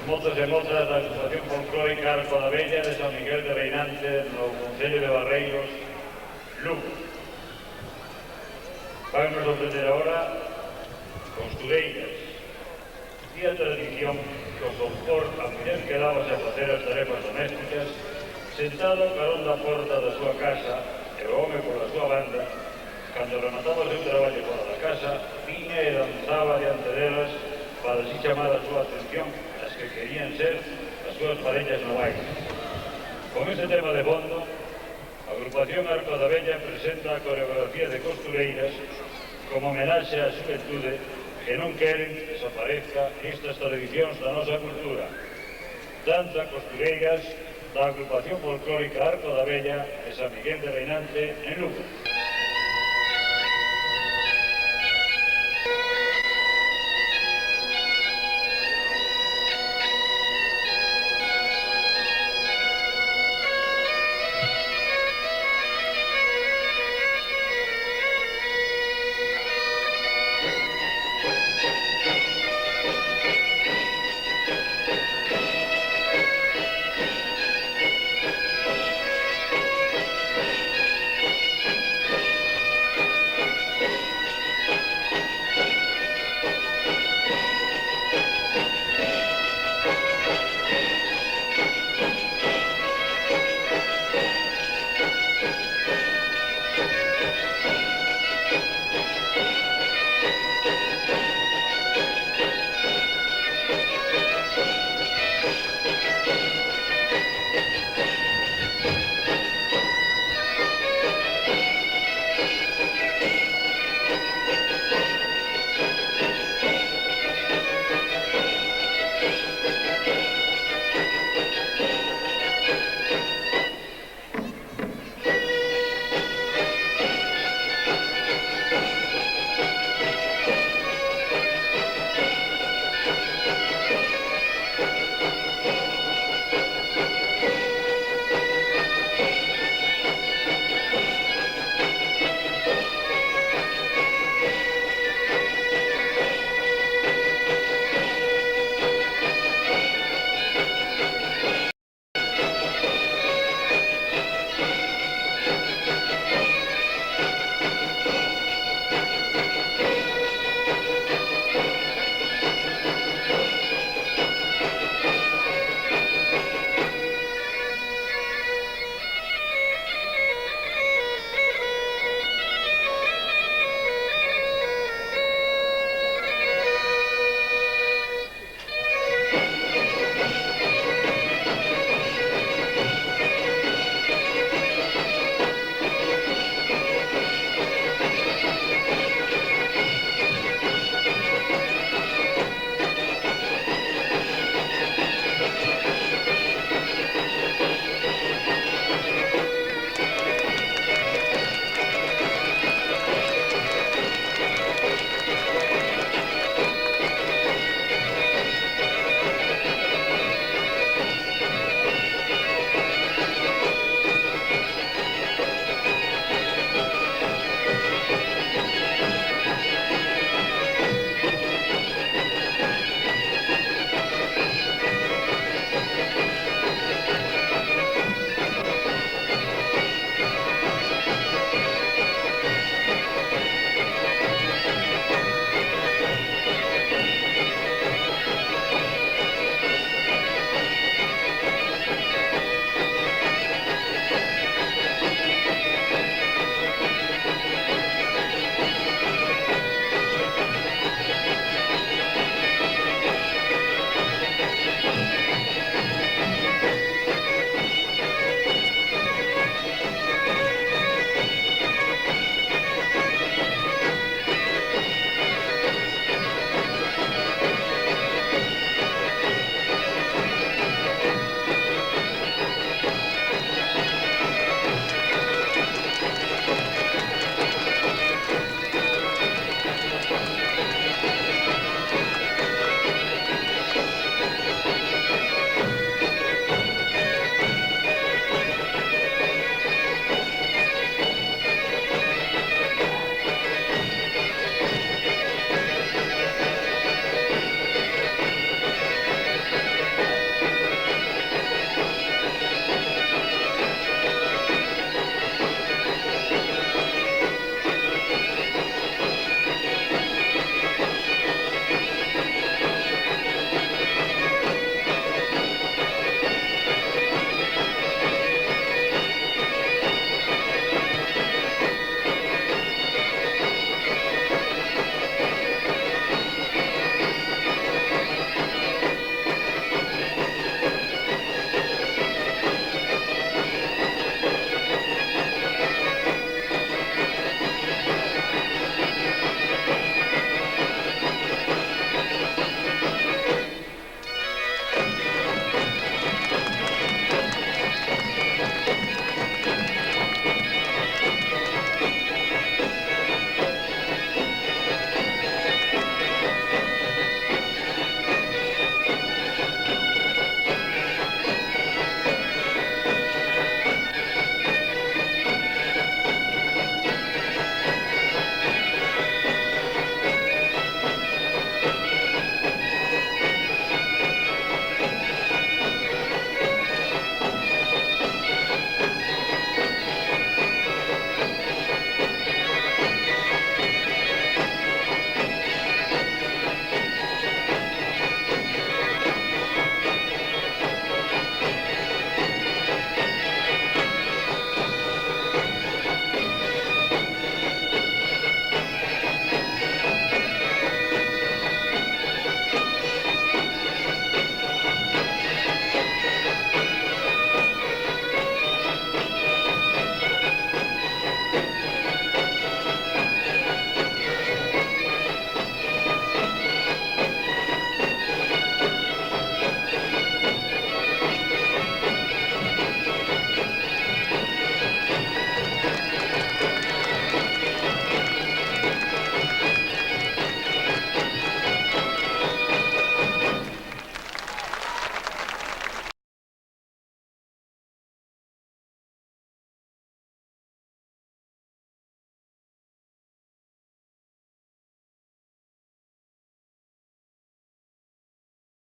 mozos e mozas da agrupación folclórica Arco da Vella de San Miguel de Reinante no Concello de Barreiros, Lugo. Vamos a ofrecer ahora costureiras. Día tradición que o confort a muller quedábase a facer as tarefas domésticas sentado ao carón da porta da súa casa e o home pola súa banda, cando remataba o seu traballo fora da casa, viña e danzaba diante delas para así chamar a súa atención as que querían ser as súas parellas no baile. Con este tema de fondo, a agrupación Arco da Vella presenta a coreografía de costureiras como homenaxe á xuventude que non queren que desaparezca estas tradicións da nosa cultura. Danza costureiras da agrupación folclórica Arco da Vella de San Miguel de Reinante en Lugo.